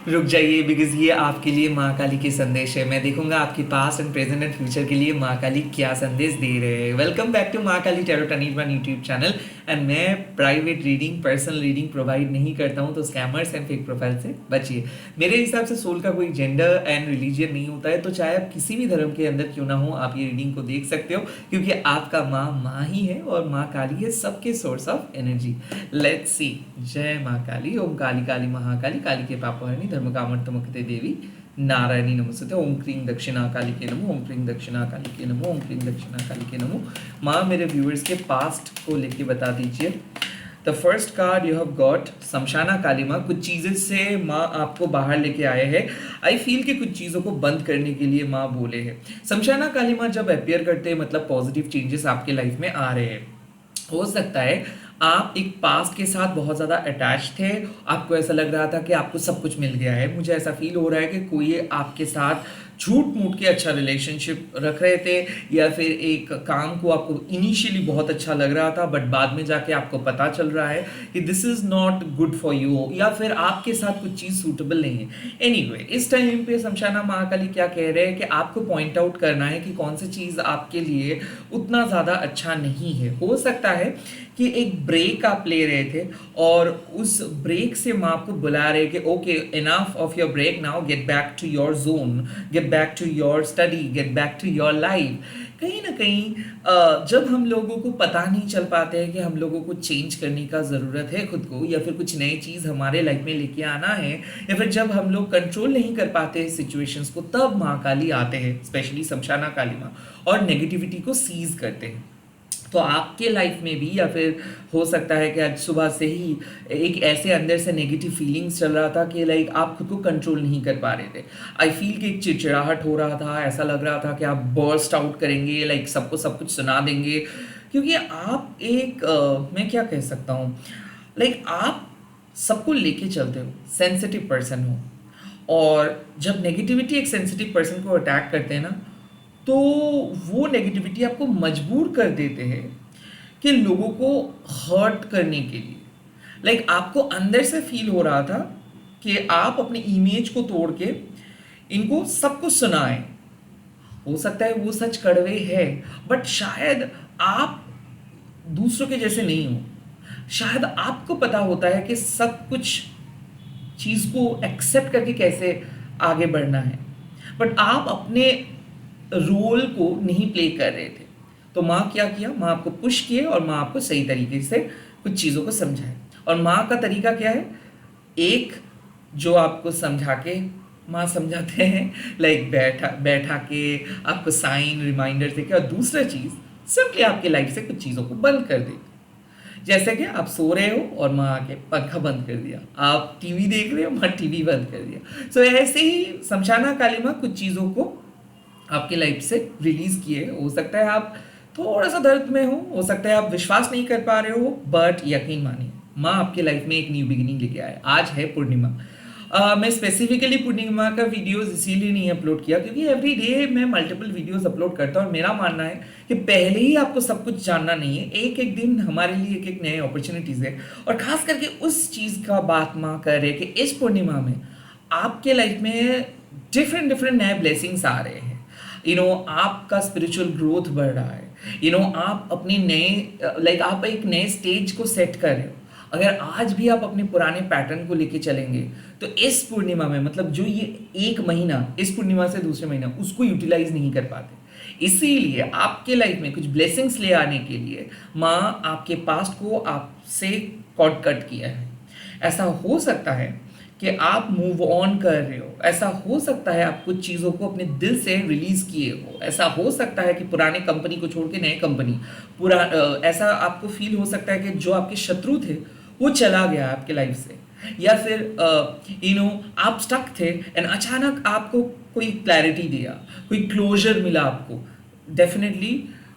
रुक जाइए, बिकॉज ये आपके लिए माँ काली के संदेश है। मैं देखूंगा आपके past and present and future के लिए माँ काली क्या संदेश दे रहे हैं। Welcome back to Maa Kali tarot Anirban YouTube channel. And मैं private reading, personal reading provide नहीं करता हूँ, तो स्कैमर्स एंड फेक प्रोफाइल से बचिए। मेरे हिसाब से सोल का कोई जेंडर एंड रिलीजियन नहीं होता है, तो चाहे आप किसी भी धर्म के अंदर क्यों ना हो, आप ये रीडिंग को देख सकते हो, क्योंकि आपका माँ माँ ही है और माँ काली है सबके source of energy. Let's see. जय माँ काली। ओम काली काली महाकाली, काली के पापहरणी, धर्म कामर्तमुक्ते देवी, नारायणी नमस्ते। ओम क्रीं दक्षिणा काली के नमो, ओम क्रीं दक्षिणा काली के नमो, ओम क्रीं दक्षिणा काली के नमो। माँ मेरे व्यूअर्स के पास्ट को लेके बता दीजिए। The first card you have got Shamshana Kali Maa. कुछ चीज़ें से माँ आपको बाहर लेके आए हैं। आई फील कि कुछ चीज़ों को बंद करने के लिए माँ बोले हैं। शमशाना काली माँ जब अपियर करते हैं, मतलब पॉजिटिव चेंजेस आपके लाइफ में आ रहे हैं। हो सकता है आप एक पास्ट के साथ बहुत ज़्यादा अटैच थे, आपको ऐसा लग रहा था कि आपको सब कुछ मिल गया है। मुझे ऐसा फील हो रहा है कि कोई आपके साथ झूठ मूठ के अच्छा रिलेशनशिप रख रहे थे, या फिर एक काम को आपको इनिशियली बहुत अच्छा लग रहा था, बट बाद में जाके आपको पता चल रहा है कि this is not good for you, या फिर आपके साथ कुछ चीज़ सूटेबल नहीं है। एनीवे, इस टाइम पे शमशाना महाकाली क्या कह रहे हैं कि आपको पॉइंट आउट करना है कि कौन सी चीज़ आपके लिए उतना ज़्यादा अच्छा नहीं है। हो सकता है कि एक ब्रेक आप ले रहे थे और उस ब्रेक से माँ आपको बुला रहे कि okay, enough of your break, now get back to your zone, get back to your study, get back to your life. कहीं ना कहीं जब हम लोगों को पता नहीं चल पाते हैं कि हम लोगों को चेंज करने का ज़रूरत है खुद को, या फिर कुछ नई चीज़ हमारे लाइफ में लेके आना है, या फिर जब हम लोग कंट्रोल नहीं कर पाते हैं सिचुएशंस को, तब माँ काली आते हैं, स्पेशली शमशाना काली माँ, और नेगेटिविटी को सीज करते हैं। तो आपके लाइफ में भी, या फिर हो सकता है कि आज सुबह से ही एक ऐसे अंदर से नेगेटिव फीलिंग्स चल रहा था कि लाइक आप खुद को कंट्रोल नहीं कर पा रहे थे। आई फील कि एक चिड़चिड़ाहट हो रहा था, ऐसा लग रहा था कि आप बर्स्ट आउट करेंगे, लाइक सबको सब कुछ सुना देंगे, क्योंकि आप एक मैं क्या कह सकता हूँ, लाइक आप सबको लेके चलते हो, सेंसिटिव पर्सन हो, और जब नेगेटिविटी एक सेंसिटिव पर्सन को अटैक करते हैं ना, तो वो नेगेटिविटी आपको मजबूर कर देते हैं कि लोगों को हर्ट करने के लिए। लाइक आपको अंदर से फील हो रहा था कि आप अपनी इमेज को तोड़ के इनको सब कुछ सुनाएं। हो सकता है वो सच कड़वे है, बट शायद आप दूसरों के जैसे नहीं हो। शायद आपको पता होता है कि सब कुछ चीज़ को एक्सेप्ट करके कैसे आगे बढ़ना है, बट आप अपने रोल को नहीं प्ले कर रहे थे। तो माँ क्या किया, माँ आपको पुश किए और माँ आपको सही तरीके से कुछ चीज़ों को समझाए। और माँ का तरीका क्या है, एक जो आपको समझा के माँ समझाते हैं, लाइक बैठा बैठा के आपको साइन रिमाइंडर देके, और दूसरा चीज़ सिंपली आपके लाइफ से कुछ चीज़ों को बंद कर देती। जैसे कि आप सो रहे हो और माँ आके पंखा बंद कर दिया, आप टीवी देख रहे हो, माँ टीवी बंद कर दिया। सो ऐसे ही शमशाना काली माँ कुछ चीज़ों को आपकी लाइफ से रिलीज किए। हो सकता है आप थोड़ा सा दर्द में हो सकता है आप विश्वास नहीं कर पा रहे हो, बट यकीन मानिए माँ आपके लाइफ में एक न्यू बिगिनिंग लेके आए। आज है पूर्णिमा। मैं स्पेसिफिकली पूर्णिमा का वीडियोस इसीलिए नहीं अपलोड किया क्योंकि एवरी डे मैं मल्टीपल वीडियोस अपलोड करता हूँ, और मेरा मानना है कि पहले ही आपको सब कुछ जानना नहीं है। एक एक दिन हमारे लिए एक एक नए अपॉर्चुनिटीज़ है, और खास करके उस चीज़ का बात माँ कर रहे हैं कि इस पूर्णिमा में आपके लाइफ में डिफरेंट डिफरेंट नए ब्लेसिंग्स आ रहे हैं। आपका स्पिरिचुअल ग्रोथ बढ़ रहा है। आप अपने नए लाइक आप एक नए स्टेज को सेट कर रहे हो। अगर आज भी आप अपने पुराने पैटर्न को लेके चलेंगे, तो इस पूर्णिमा में, मतलब जो ये एक महीना, इस पूर्णिमा से दूसरे महीना, उसको यूटिलाइज नहीं कर पाते। इसीलिए आपके लाइफ में कुछ ब्लेसिंग्स ले आने के लिए माँ आपके पास्ट को आपसे कॉट कट किया है। ऐसा हो सकता है कि आप मूव ऑन कर रहे हो, ऐसा हो सकता है आप कुछ चीज़ों को अपने दिल से रिलीज किए हो, ऐसा हो सकता है कि पुराने कंपनी को छोड़ के नए कंपनी ऐसा आपको फील हो सकता है कि जो आपके शत्रु थे वो चला गया आपके लाइफ से, या फिर आप स्टक थे एंड अचानक आपको कोई क्लैरिटी दिया, कोई क्लोजर मिला आपको। डेफिनेटली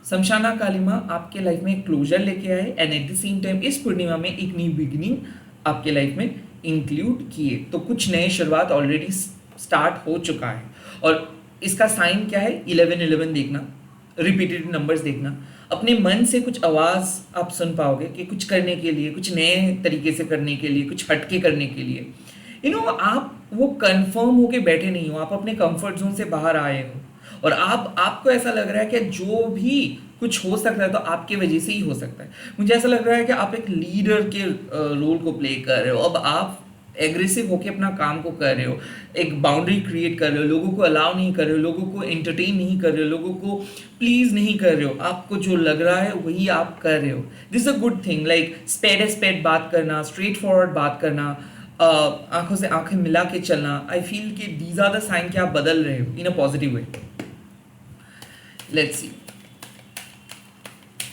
शमशाना काली माँ आपके लाइफ में एक क्लोजर लेके आए, and at the same time इस पूर्णिमा में एक न्यू बिगिनिंग आपके लाइफ में इंक्लूड किए। तो कुछ नए शुरुआत ऑलरेडी स्टार्ट हो चुका है, और इसका साइन क्या है, 11-11 देखना, रिपीटेड नंबर्स देखना, अपने मन से कुछ आवाज़ आप सुन पाओगे कि कुछ करने के लिए, कुछ नए तरीके से करने के लिए, कुछ हटके करने के लिए आप वो कंफर्म होके बैठे नहीं हो, आप अपने कंफर्ट जोन से बाहर आए हो और आपको ऐसा लग रहा है कि जो भी कुछ हो सकता है तो आपके वजह से ही हो सकता है। मुझे ऐसा लग रहा है कि आप एक लीडर के रोल को प्ले कर रहे हो। अब आप एग्रेसिव होके अपना काम को कर रहे हो, एक बाउंड्री क्रिएट कर रहे हो, लोगों को अलाउ नहीं कर रहे हो, लोगों को एंटरटेन नहीं कर रहे हो, लोगों को प्लीज नहीं कर रहे हो। आपको जो लग रहा है वही आप कर रहे हो। This a good thing, like स्पेड बात करना, स्ट्रेट फॉरवर्ड बात करना, आंखों से आंखें मिला के चलना। आई फील कि दीज आर द साइन कि आप बदल रहे हो इन a positive way. Let's see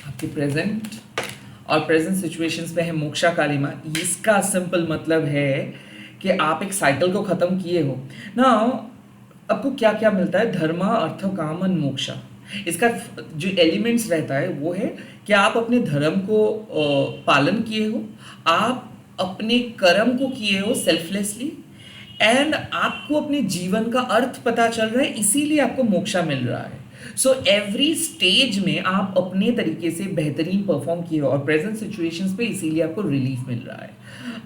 आपके प्रेजेंट और प्रेजेंट सिचुएशंस पे है मोक्षा कालिमा। इसका सिंपल मतलब है कि आप एक साइकिल को खत्म किए हो ना। आपको क्या क्या मिलता है? धर्मा, अर्थ, काम और मोक्षा। इसका जो एलिमेंट्स रहता है वो है कि आप अपने धर्म को पालन किए हो, आप अपने कर्म को किए हो सेल्फलेसली, एंड आपको अपने जीवन का अर्थ पता चल रहा है, इसीलिए आपको मोक्षा मिल रहा है। सो एवरी स्टेज में आप अपने तरीके से बेहतरीन परफॉर्म किए हो और प्रेजेंट सिचुएशंस पे इसीलिए आपको रिलीफ मिल रहा है।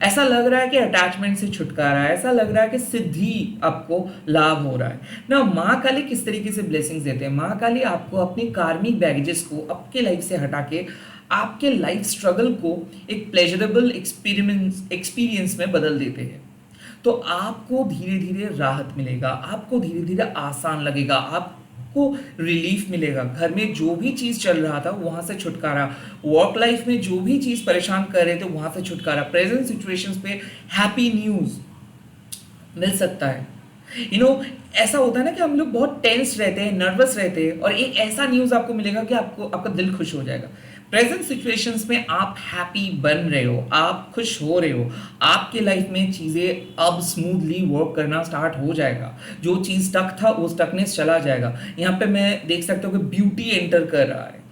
ऐसा लग रहा है कि अटैचमेंट से छुटकारा है, ऐसा लग रहा है कि सिद्धि आपको लाभ हो रहा है ना। माँ काली किस तरीके से ब्लेसिंग्स देते हैं? माँ काली आपको अपने कार्मिक बैगेजेस को आपके लाइफ से हटा के आपके लाइफ स्ट्रगल को एक प्लेजरेबल एक्सपीरियंस में बदल देते हैं। तो आपको धीरे धीरे राहत मिलेगा, आपको धीरे धीरे आसान लगेगा, आपको रिलीफ मिलेगा। घर में जो भी चीज़ चल रहा था वहाँ से छुटकारा, वर्क लाइफ में जो भी चीज़ परेशान कर रहे थे वहाँ से छुटकारा, प्रेजेंट सिचुएशंस पे हैप्पी न्यूज़ मिल सकता है। ऐसा होता है ना कि हम लोग बहुत टेंस रहते हैं, नर्वस रहते हैं, और एक ऐसा न्यूज़ आपको मिलेगा कि आपका दिल खुश हो जाएगा। प्रेजेंट सिचुएशंस में आप हैप्पी बन रहे हो, आप खुश हो रहे हो, आपके लाइफ में चीज़ें अब स्मूथली वर्क करना स्टार्ट हो जाएगा। जो चीज़ स्टक था वो स्टकनेस चला जाएगा। यहाँ पे मैं देख सकता हूँ कि ब्यूटी एंटर कर रहा है,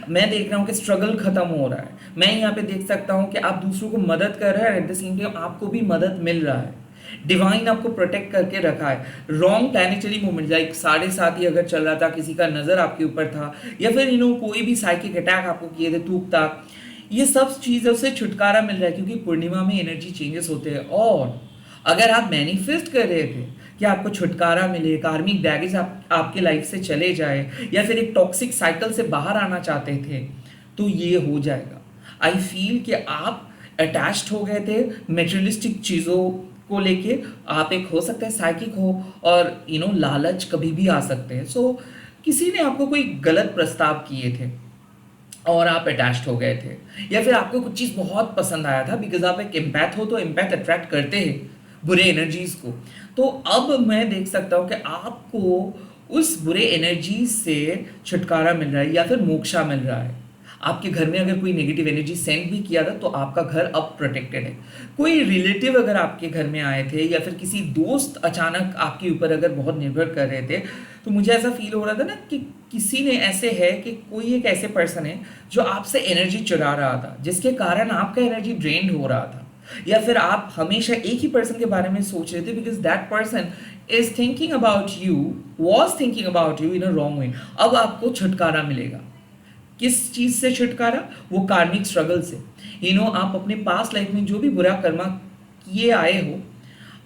मैं देख रहा हूँ कि स्ट्रगल खत्म हो रहा है, मैं यहाँ पे देख सकता हूँ कि आप दूसरों को मदद कर रहे हैं, एट द सेम टाइम आपको भी मदद मिल रहा है। डिवाइन आपको प्रोटेक्ट करके रखा है। रॉन्ग प्लानिटरी मूवमेंट लाइक 7:30 ही अगर चल रहा था, किसी का नज़र आपके ऊपर था, या फिर कोई भी साइकिक अटैक आपको किए थे, टूक ताक, ये सब चीज़ों से छुटकारा मिल रहा है क्योंकि पूर्णिमा में एनर्जी चेंजेस होते हैं। और अगर आप मैनिफेस्ट कर रहे थे कि आपको छुटकारा मिले, कार्मिक बैगेज आपके लाइफ से चले जाए, या फिर एक टॉक्सिक साइकिल से बाहर आना चाहते थे, तो ये हो जाएगा। आई फील कि आप अटैच्ड हो गए थे मेटेरियलिस्टिक चीज़ों को लेके। आप एक हो सकता है साइकिक हो, और लालच कभी भी आ सकते हैं। सो किसी ने आपको कोई गलत प्रस्ताव किए थे और आप अटैच्ड हो गए थे, या फिर आपको कुछ चीज़ बहुत पसंद आया था, बिकॉज आप एक एम्पैथ हो तो एम्पैथ अट्रैक्ट करते हैं बुरे एनर्जीज को। तो अब मैं देख सकता हूँ कि आपको उस बुरे एनर्जी से छुटकारा मिल रहा है या फिर मोक्षा मिल रहा है। आपके घर में अगर कोई नेगेटिव एनर्जी सेंड भी किया था तो आपका घर अब प्रोटेक्टेड है। कोई रिलेटिव अगर आपके घर में आए थे, या फिर किसी दोस्त अचानक आपके ऊपर अगर बहुत निर्भर कर रहे थे, तो मुझे ऐसा फील हो रहा था ना कि किसी ने ऐसे है कि कोई एक ऐसे पर्सन है जो आपसे एनर्जी चुरा रहा था, जिसके कारण आपका एनर्जी ड्रेन्ड हो रहा था, या फिर आप हमेशा एक ही पर्सन के बारे में सोच रहे थे because that person is thinking about you, was thinking about you in a wrong way. अब आपको छुटकारा मिलेगा। किस चीज़ से छुटकारा? वो कार्मिक स्ट्रगल से। आप अपने पास्ट लाइफ में जो भी बुरा कर्मा किए आए हो,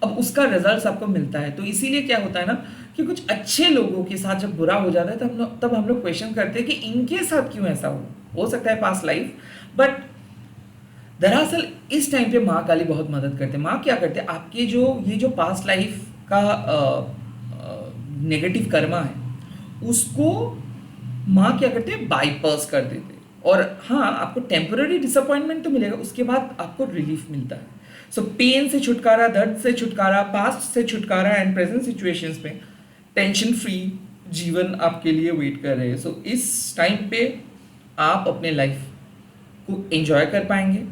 अब उसका रिजल्ट आपको मिलता है। तो इसीलिए क्या होता है ना कि कुछ अच्छे लोगों के साथ जब बुरा हो जाता है तब हम लोग क्वेश्चन करते हैं कि इनके साथ क्यों ऐसा हो सकता है पास्ट लाइफ। बट दरअसल इस टाइम पे माँ काली बहुत मदद करते हैं। माँ क्या करते हैं, आपके जो पास्ट लाइफ का नेगेटिव कर्मा है उसको माँ क्या करते हैं, बाईपास कर देते हैं। और हाँ, आपको टेम्पररी डिसअपॉइंटमेंट तो मिलेगा, उसके बाद आपको रिलीफ मिलता है। सो पेन से छुटकारा, दर्द से छुटकारा, पास्ट से छुटकारा, एंड प्रेजेंट सिचुएशंस में टेंशन फ्री जीवन आपके लिए वेट कर रहे हैं। सो इस टाइम पे आप अपने लाइफ को एंजॉय कर पाएंगे,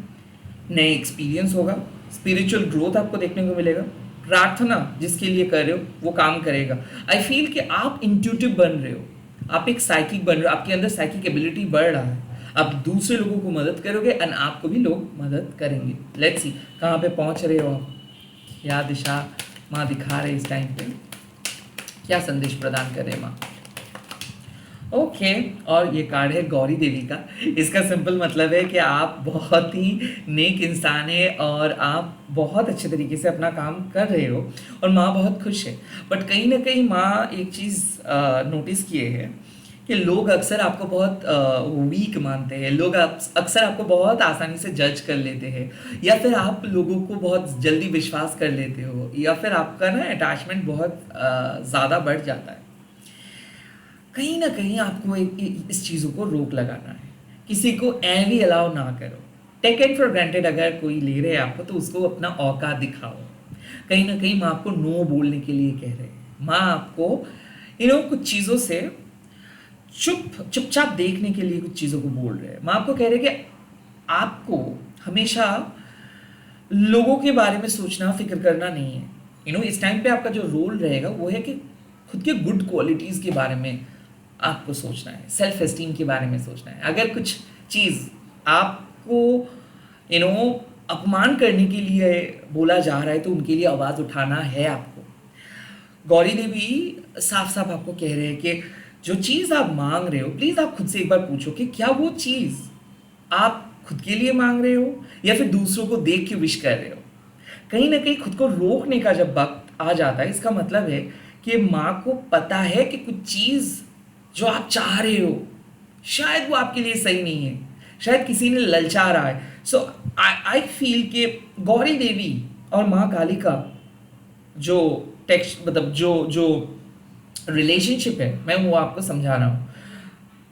नए एक्सपीरियंस होगा, स्पिरिचुअल ग्रोथ आपको देखने को मिलेगा, प्रार्थना जिसके लिए कर रहे हो वो काम करेगा। आई फील कि आप इंट्यूटिव बन रहे हो, आप एक साइकिक बन रहे हो, आपके अंदर साइकिक एबिलिटी बढ़ रहा है, आप दूसरे लोगों को मदद करोगे एंड आपको भी लोग मदद करेंगे। लेट्स सी कहाँ पे पहुँच रहे हो आप, क्या दिशा माँ दिखा रहे इस टाइम पे, क्या संदेश प्रदान कर रहे हैं माँ। ओके। और ये कार्ड है गौरी देवी का। इसका सिंपल मतलब है कि आप बहुत ही नेक इंसान है और आप बहुत अच्छे तरीके से अपना काम कर रहे हो और माँ बहुत खुश है। बट कहीं ना कहीं माँ एक चीज़ नोटिस किए है कि लोग अक्सर आपको बहुत वीक मानते हैं, लोग अक्सर आपको बहुत आसानी से जज कर लेते हैं, या फिर आप लोगों को बहुत जल्दी विश्वास कर लेते हो, या फिर आपका ना अटैचमेंट बहुत ज़्यादा बढ़ जाता है। कहीं ना कहीं आपको इस चीज़ों को रोक लगाना है। किसी को ऐवी अलाउ ना करो। टेक इट फॉर ग्रांटेड, अगर कोई ले रहे हैं आपको तो उसको अपना औकात दिखाओ। कहीं ना कहीं माँ आपको नो बोलने के लिए कह रहे हैं। माँ आपको कुछ चीज़ों से चुपचाप देखने के लिए कुछ चीज़ों को बोल रहे हैं। माँ आपको कह रहे हैं कि आपको हमेशा लोगों के बारे में सोचना, फिक्र करना नहीं है। इस टाइम पे आपका जो रोल रहेगा वो है कि खुद के गुड क्वालिटीज़ के बारे में आपको सोचना है, सेल्फ एस्टीम के बारे में सोचना है। अगर कुछ चीज़ आपको यू नो अपमान करने के लिए बोला जा रहा है तो उनके लिए आवाज़ उठाना है आपको। गौरी देवी साफ साफ आपको कह रहे हैं कि जो चीज़ आप मांग रहे हो, प्लीज़ आप खुद से एक बार पूछो कि क्या वो चीज़ आप खुद के लिए मांग रहे हो या फिर दूसरों को देख के विश कर रहे हो। कहीं ना कहीं खुद को रोकने का जब वक्त आ जाता है, इसका मतलब है कि माँ को पता है कि कुछ चीज़ जो आप चाह रहे हो शायद वो आपके लिए सही नहीं है, शायद किसी ने ललचा रहा है। सो आई फील कि गौरी देवी और माँ काली का जो टेक्स्ट, मतलब जो जो रिलेशनशिप है, मैं वो आपको समझा रहा हूँ।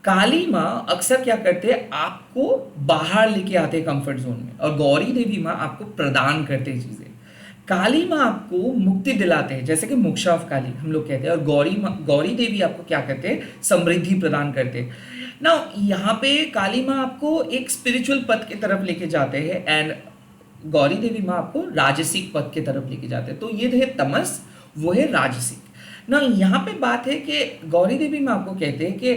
काली माँ अक्सर क्या करते हैं, आपको बाहर लेके आते हैं कंफर्ट जोन में, और गौरी देवी माँ आपको प्रदान करते हैं चीजें। काली माँ आपको मुक्ति दिलाते हैं, जैसे कि मोक्षा ऑफ काली हम लोग कहते हैं, और गौरी देवी आपको क्या करते हैं, समृद्धि प्रदान करते हैं ना। यहाँ पे काली माँ आपको एक स्पिरिचुअल पथ की तरफ लेके जाते हैं, एंड गौरी देवी माँ आपको राजसिक पथ की तरफ लेके जाते हैं। तो ये है तमस, वो है राजसिक ना। यहाँ पे बात है कि गौरी देवी माँ आपको कहते हैं कि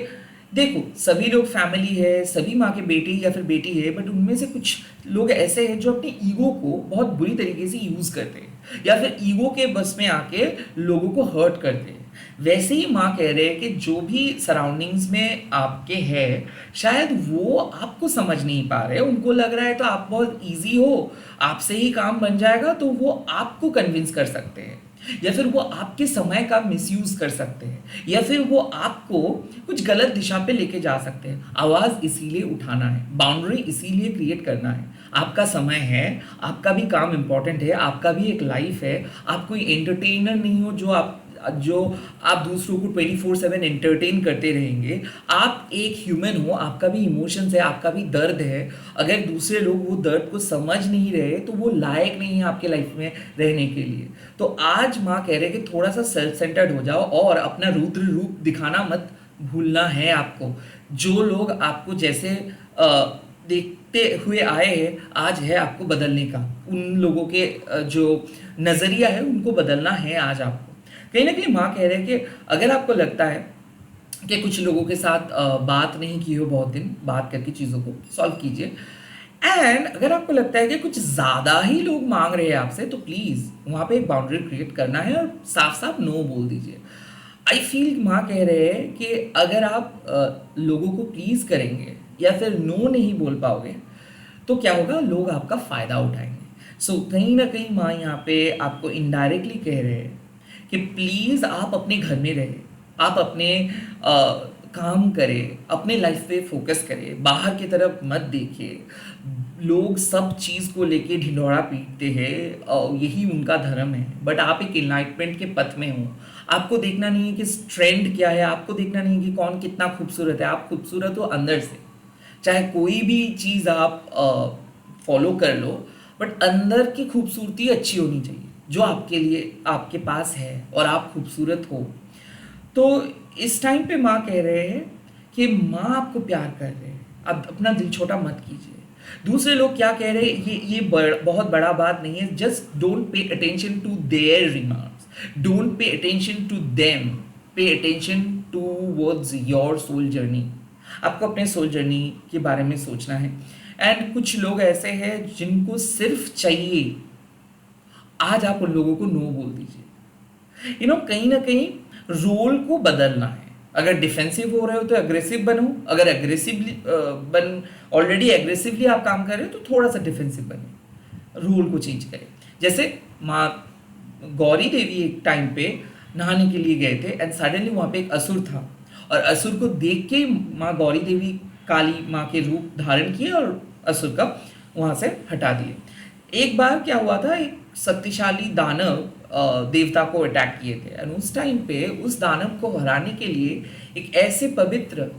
देखो, सभी लोग फैमिली है, सभी माँ के बेटे या फिर बेटी है, बट उनमें से कुछ लोग ऐसे हैं जो अपने ईगो को बहुत बुरी तरीके से यूज़ करते हैं, या फिर ईगो के बस में आके लोगों को हर्ट करते हैं। वैसे ही माँ कह रहे हैं कि जो भी सराउंडिंग्स में आपके है, शायद वो आपको समझ नहीं पा रहे, उनको लग रहा है तो आप बहुत ईजी हो, आपसे ही काम बन जाएगा, तो वो आपको कन्विंस कर सकते हैं, या फिर वो आपके समय का मिसयूज कर सकते हैं, या फिर वो आपको कुछ गलत दिशा पे लेके जा सकते हैं। आवाज़ इसीलिए उठाना है, बाउंड्री इसीलिए क्रिएट करना है। आपका समय है, आपका भी काम इंपॉर्टेंट है, आपका भी एक लाइफ है। आप कोई एंटरटेनर नहीं हो जो आप दूसरों को 24/7 एंटरटेन करते रहेंगे। आप एक ह्यूमन हो, आपका भी इमोशंस है, आपका भी दर्द है। अगर दूसरे लोग वो दर्द को समझ नहीं रहे तो वो लायक नहीं है आपके लाइफ में रहने के लिए। तो आज माँ कह रहे हैं कि थोड़ा सा सेल्फ सेंटर्ड हो जाओ और अपना रुद्र रूप दिखाना मत भूलना है आपको। जो लोग आपको जैसे देखते हुए आए हैं, आज है आपको बदलने का। उन लोगों के जो नज़रिया है उनको बदलना है आज आपको। कहीं ना कहीं माँ कह रहे हैं कि अगर आपको लगता है कि कुछ लोगों के साथ बात नहीं की हो, बहुत दिन बात करके चीज़ों को सॉल्व कीजिए। एंड अगर आपको लगता है कि कुछ ज़्यादा ही लोग मांग रहे हैं आपसे, तो प्लीज़ वहाँ पे एक बाउंड्री क्रिएट करना है और साफ साफ नो बोल दीजिए। आई फील माँ कह रहे हैं कि अगर आप लोगों को प्लीज़ करेंगे या फिर नो नहीं बोल पाओगे तो क्या होगा, लोग आपका फ़ायदा उठाएंगे। सो कहीं ना कहीं माँ यहाँ पे आपको इनडायरेक्टली कह रहे हैं कि प्लीज़ आप अपने घर में रहे, आप अपने काम करें, अपने लाइफ पे फोकस करें, बाहर की तरफ मत देखिए। लोग सब चीज़ को लेके ढिंढोरा पीटते हैं और यही उनका धर्म है, बट आप एक इनलाइटमेंट के पथ में हो। आपको देखना नहीं है कि ट्रेंड क्या है, आपको देखना नहीं है कि कौन कितना खूबसूरत है। आप खूबसूरत हो अंदर से। चाहे कोई भी चीज़ आप फॉलो कर लो, बट अंदर की खूबसूरती अच्छी होनी चाहिए जो आपके लिए आपके पास है, और आप खूबसूरत हो। तो इस टाइम पे माँ कह रहे हैं कि माँ आपको प्यार कर रहे हैं, आप अपना दिल छोटा मत कीजिए। दूसरे लोग क्या कह रहे हैं ये बहुत बड़ा बात नहीं है। Just don't pay attention to their remarks, don't pay attention to them, pay attention to words your soul journey. आपको अपने सोल जर्नी के बारे में सोचना है। एंड कुछ लोग ऐसे हैं जिनको सिर्फ चाहिए, आज आप उन लोगों को नो बोल दीजिए। कहीं ना कहीं रोल को बदलना है। अगर डिफेंसिव हो रहे हो तो एग्रेसिव बनो, अगर एग्रेसिवली बन ऑलरेडी एग्रेसिवली आप काम कर रहे हो तो थोड़ा सा डिफेंसिव बनो, रूल को चेंज करें। जैसे माँ गौरी देवी एक टाइम पे नहाने के लिए गए थे एंड सडनली वहाँ पे एक असुर था, और असुर को देख के माँ गौरी देवी काली माँ के रूप धारण किए और असुर का वहाँ से हटा दिए। एक बार क्या हुआ था, एक शक्तिशाली दानव देवता को अटैक किए थे एंड उस टाइम पे उस दानव को हराने के लिए एक ऐसे पवित्र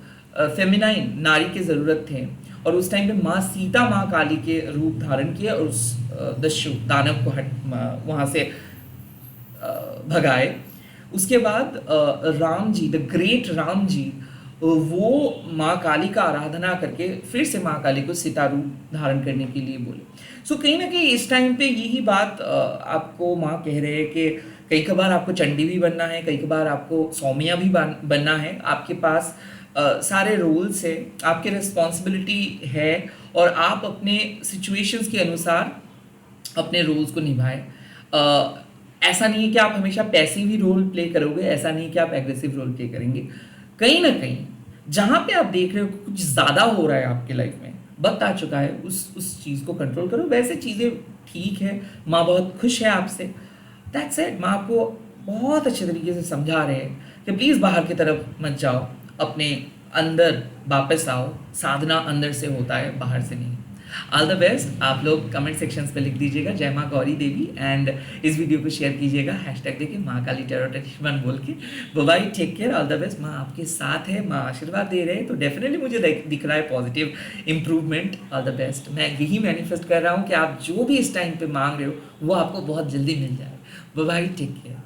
फेमिनाइन नारी की ज़रूरत थे, और उस टाइम पे माँ सीता माँ काली के रूप धारण किए और उस दस्यु दानव को वहाँ से भगाए। उसके बाद राम जी, द ग्रेट राम जी, वो माँ काली का आराधना करके फिर से माँ काली को सीता रूप धारण करने के लिए बोले। सो कहीं ना कहीं इस टाइम पे यही बात आपको माँ कह रहे हैं कि कई कबार आपको चंडी भी बनना है, कई कबार आपको सौम्या भी बनना है। आपके पास सारे रोल्स है, आपकी रिस्पॉन्सिबिलिटी है, और आप अपने सिचुएशंस के अनुसार अपने रोल्स को निभाएं। ऐसा नहीं है कि आप हमेशा पैसिव ही रोल प्ले करोगे, ऐसा नहीं कि आप एग्रेसिव रोल प्ले करेंगे। कहीं ना कहीं जहाँ पे आप देख रहे हो कुछ ज़्यादा हो रहा है आपके लाइफ में, वक्त आ चुका है उस चीज़ को कंट्रोल करो। वैसे चीज़ें ठीक है, माँ बहुत खुश है आपसे, दैट्स इट। माँ आपको बहुत अच्छे तरीके से समझा रहे हैं कि प्लीज़ बाहर की तरफ मत जाओ, अपने अंदर वापस आओ। साधना अंदर से होता है, बाहर से नहीं। All the best. आप लोग कमेंट सेक्शंस पे लिख दीजिएगा जय माँ गौरी देवी, एंड इस वीडियो को शेयर कीजिएगा हैशटैग देके माँ काली टेरोटन बोल के। Bye, take care, all the best. माँ आपके साथ है, माँ आशीर्वाद दे रहे हैं, तो डेफिनेटली मुझे दिख रहा है positive improvement. All the best. मैं यही मैनिफेस्ट कर रहा हूँ कि आप जो भी इस टाइम पे मांग रहे हो वो आपको बहुत जल्दी मिल जाए। Bye, take care.